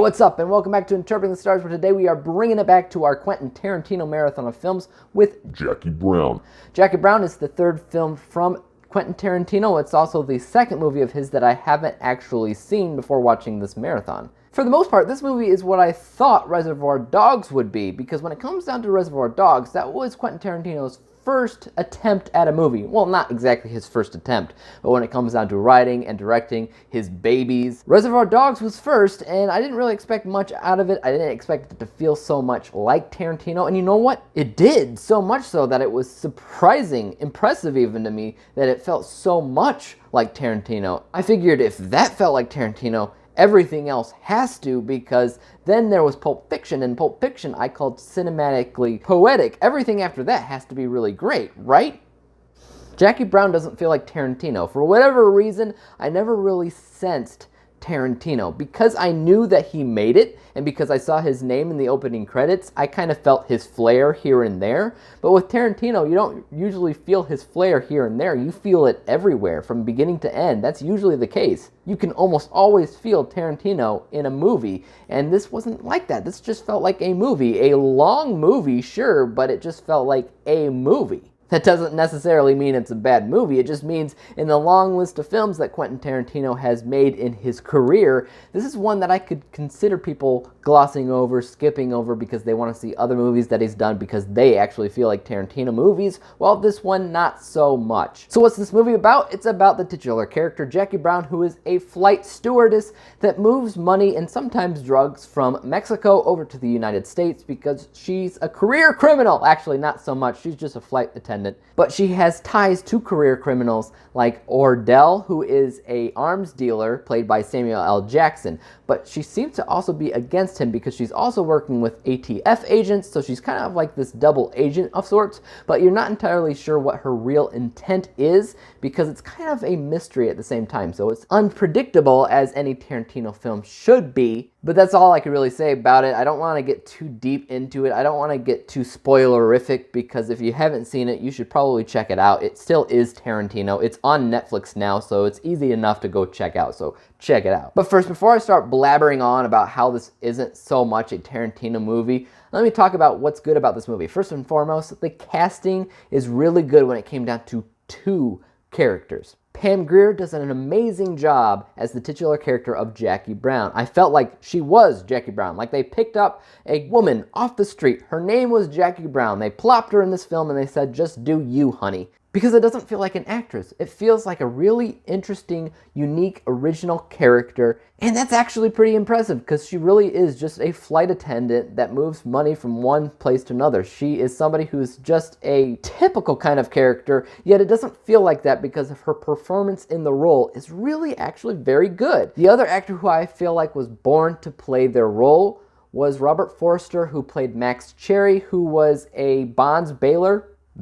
What's up, and welcome back to Interpreting the Stars, where today we are bringing it back to our Quentin Tarantino marathon of films with Jackie Brown. Jackie Brown is the third film from Quentin Tarantino. It's also the second movie of his that I haven't actually seen before watching this marathon. For the most part, this movie is what I thought Reservoir Dogs would be, because when it comes down to Reservoir Dogs, that was Quentin Tarantino's first attempt at a movie. Well, not exactly his first attempt, but when it comes down to writing and directing his babies, Reservoir Dogs was first, and I didn't really expect much out of it. I didn't expect it to feel so much like Tarantino, and you know what? It did, so much so that it was surprising, impressive even to me, that it felt so much like Tarantino. I figured if that felt like Tarantino, everything else has to, because then there was Pulp Fiction, and Pulp Fiction I called cinematically poetic. Everything after that has to be really great, right? Jackie Brown doesn't feel like Tarantino. For whatever reason, I never really sensed Tarantino. Because I knew that he made it, and because I saw his name in the opening credits, I kind of felt his flair here and there. But with Tarantino, you don't usually feel his flair here and there. You feel it everywhere, from beginning to end. That's usually the case. You can almost always feel Tarantino in a movie, and this wasn't like that. This just felt like a movie. A long movie, sure, but it just felt like a movie. That doesn't necessarily mean it's a bad movie. It just means in the long list of films that Quentin Tarantino has made in his career, this is one that I could consider people glossing over, skipping over, because they want to see other movies that he's done because they actually feel like Tarantino movies. Well, this one, not so much. So what's this movie about? It's about the titular character, Jackie Brown, who is a flight stewardess that moves money and sometimes drugs from Mexico over to the United States because she's a career criminal. Actually, not so much. She's just a flight attendant. But she has ties to career criminals like Ordell, who is an arms dealer played by Samuel L. Jackson. But she seems to also be against him because she's also working with ATF agents, so she's kind of like this double agent of sorts, but you're not entirely sure what her real intent is because it's kind of a mystery at the same time. So it's unpredictable, as any Tarantino film should be. But that's all I can really say about it. I don't want to get too deep into it. I don't want to get too spoilerific, because if you haven't seen it, you should probably check it out. It still is Tarantino. It's on Netflix now, so it's easy enough to go check out. So check it out. But first, before I start blabbering on about how this isn't so much a Tarantino movie, let me talk about what's good about this movie. First and foremost, the casting is really good when it came down to two characters. Pam Grier does an amazing job as the titular character of Jackie Brown. I felt like she was Jackie Brown, like they picked up a woman off the street. Her name was Jackie Brown. They plopped her in this film and they said, just do you, honey. Because it doesn't feel like an actress. It feels like a really interesting, unique, original character. And that's actually pretty impressive, because she really is just a flight attendant that moves money from one place to another. She is somebody who's just a typical kind of character, yet it doesn't feel like that because of her performance in the role is really actually very good. The other actor who I feel like was born to play their role was Robert Forster, who played Max Cherry, who was a bonds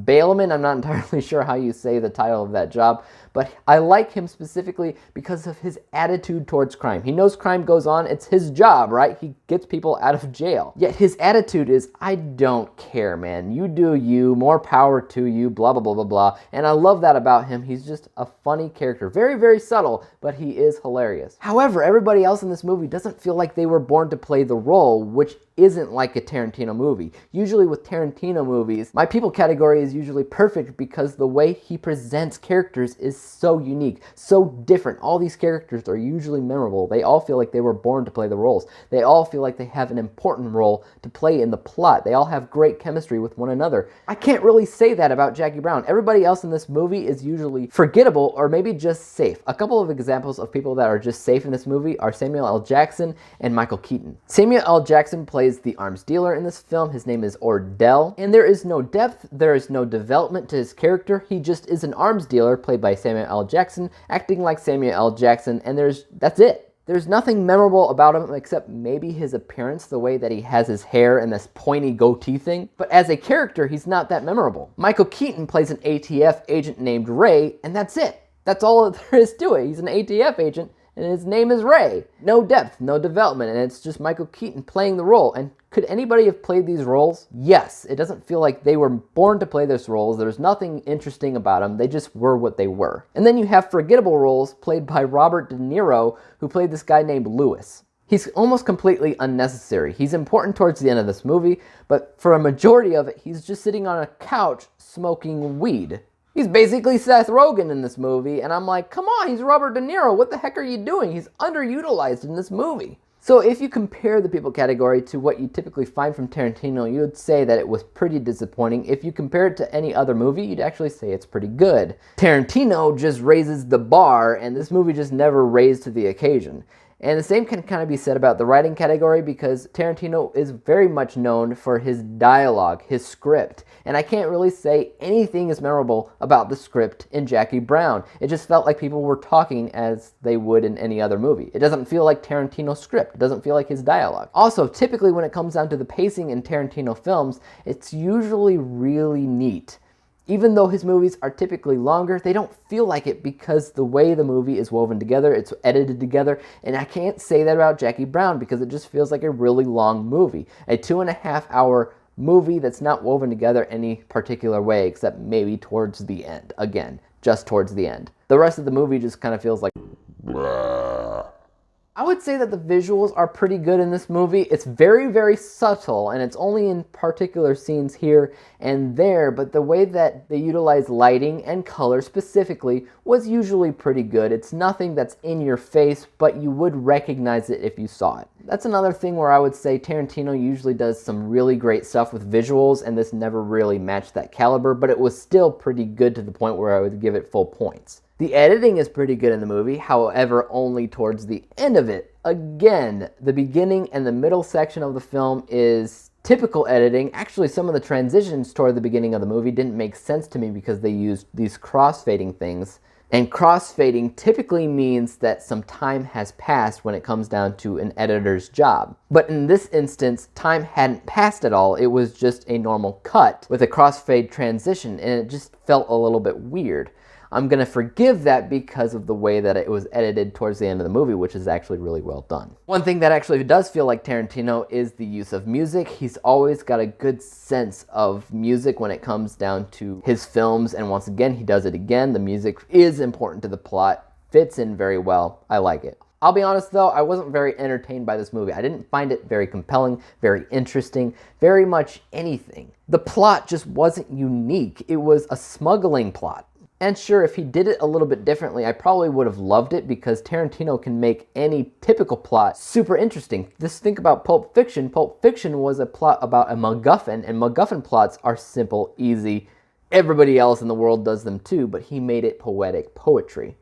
bailman, I'm not entirely sure how you say the title of that job, but I like him specifically because of his attitude towards crime. He knows crime goes on, it's his job, right? He gets people out of jail. Yet his attitude is, I don't care, man. You do you, more power to you, blah, blah, blah, blah, blah. And I love that about him. He's just a funny character. Very, very subtle, but he is hilarious. However, everybody else in this movie doesn't feel like they were born to play the role, which isn't like a Tarantino movie. Usually with Tarantino movies, my people category is usually perfect because the way he presents characters is so unique, so different. All these characters are usually memorable. They all feel like they were born to play the roles. They all feel like they have an important role to play in the plot. They all have great chemistry with one another. I can't really say that about Jackie Brown. Everybody else in this movie is usually forgettable or maybe just safe. A couple of examples of people that are just safe in this movie are Samuel L. Jackson and Michael Keaton. Samuel L. Jackson plays the arms dealer in this film. His name is Ordell, and there is no depth, there is no development to his character. He just is an arms dealer played by Samuel L. Jackson, acting like Samuel L. Jackson, and that's it. There's nothing memorable about him except maybe his appearance, the way that he has his hair and this pointy goatee thing. But as a character, he's not that memorable. Michael Keaton plays an ATF agent named Ray, and that's it. That's all there is to it. He's an ATF agent, and his name is Ray. No depth, no development, and it's just Michael Keaton playing the role. And could anybody have played these roles? Yes. It doesn't feel like they were born to play these roles. There's nothing interesting about them. They just were what they were. And then you have forgettable roles played by Robert De Niro, who played this guy named Lewis. He's almost completely unnecessary. He's important towards the end of this movie, but for a majority of it, he's just sitting on a couch smoking weed. He's basically Seth Rogen in this movie, and I'm like, come on, he's Robert De Niro. What the heck are you doing? He's underutilized in this movie. So if you compare the people category to what you typically find from Tarantino, you would say that it was pretty disappointing. If you compare it to any other movie, you'd actually say it's pretty good. Tarantino just raises the bar, and this movie just never raised to the occasion. And the same can kind of be said about the writing category, because Tarantino is very much known for his dialogue, his script. And I can't really say anything is memorable about the script in Jackie Brown. It just felt like people were talking as they would in any other movie. It doesn't feel like Tarantino's script. It doesn't feel like his dialogue. Also, typically when it comes down to the pacing in Tarantino films, it's usually really neat. Even though his movies are typically longer, they don't feel like it because the way the movie is woven together, it's edited together, and I can't say that about Jackie Brown because it just feels like a really long movie. A 2.5-hour movie that's not woven together any particular way, except maybe towards the end. Again, just towards the end. The rest of the movie just kind of feels like... I would say that the visuals are pretty good in this movie. It's very, very subtle, and it's only in particular scenes here and there, but the way that they utilize lighting and color specifically was usually pretty good. It's nothing that's in your face, but you would recognize it if you saw it. That's another thing where I would say Tarantino usually does some really great stuff with visuals, and this never really matched that caliber, but it was still pretty good to the point where I would give it full points. The editing is pretty good in the movie, however, only towards the end of it. Again, the beginning and the middle section of the film is typical editing. Actually, some of the transitions toward the beginning of the movie didn't make sense to me because they used these crossfading things. And crossfading typically means that some time has passed when it comes down to an editor's job. But in this instance, time hadn't passed at all. It was just a normal cut with a crossfade transition, and it just felt a little bit weird. I'm going to forgive that because of the way that it was edited towards the end of the movie, which is actually really well done. One thing that actually does feel like Tarantino is the use of music. He's always got a good sense of music when it comes down to his films, and once again, he does it again. The music is important to the plot, fits in very well. I like it. I'll be honest though, I wasn't very entertained by this movie. I didn't find it very compelling, very interesting, very much anything. The plot just wasn't unique. It was a smuggling plot. And sure, if he did it a little bit differently, I probably would have loved it because Tarantino can make any typical plot super interesting. Just think about Pulp Fiction. Pulp Fiction was a plot about a MacGuffin, and MacGuffin plots are simple, easy. Everybody else in the world does them too, but he made it poetic poetry.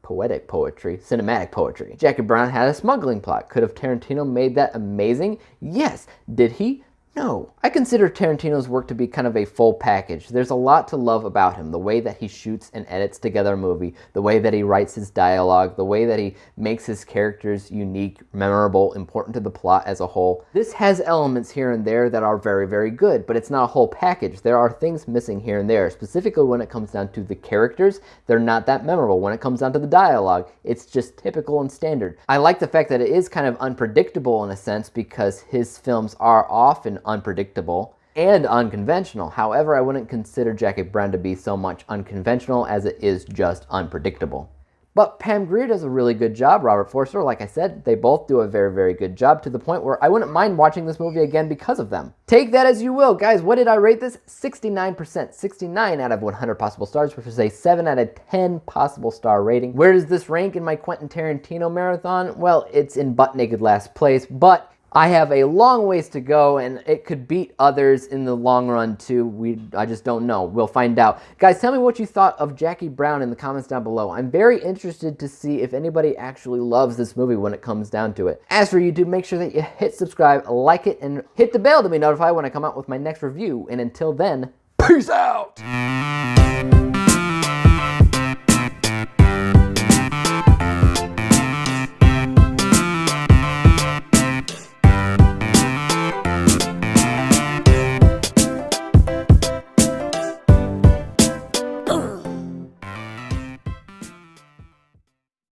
Poetic poetry, cinematic poetry. Jackie Brown had a smuggling plot. Could have Tarantino made that amazing? Yes. Did he? No. I consider Tarantino's work to be kind of a full package. There's a lot to love about him. The way that he shoots and edits together a movie, the way that he writes his dialogue, the way that he makes his characters unique, memorable, important to the plot as a whole. This has elements here and there that are very, very good, but it's not a whole package. There are things missing here and there. Specifically when it comes down to the characters, they're not that memorable. When it comes down to the dialogue, it's just typical and standard. I like the fact that it is kind of unpredictable in a sense because his films are often unpredictable and unconventional. However, I wouldn't consider Jackie Brown to be so much unconventional as it is just unpredictable. But Pam Grier does a really good job. Robert Forster, like I said, they both do a very, very good job to the point where I wouldn't mind watching this movie again because of them. Take that as you will. Guys, what did I rate this? 69%. 69 out of 100 possible stars, which is a 7 out of 10 possible star rating. Where does this rank in my Quentin Tarantino marathon? Well, it's in butt naked last place, but I have a long ways to go, and it could beat others in the long run too. I just don't know. We'll find out. Guys, tell me what you thought of Jackie Brown in the comments down below. I'm very interested to see if anybody actually loves this movie when it comes down to it. As for YouTube, make sure that you hit subscribe, like it, and hit the bell to be notified when I come out with my next review. And until then, peace out!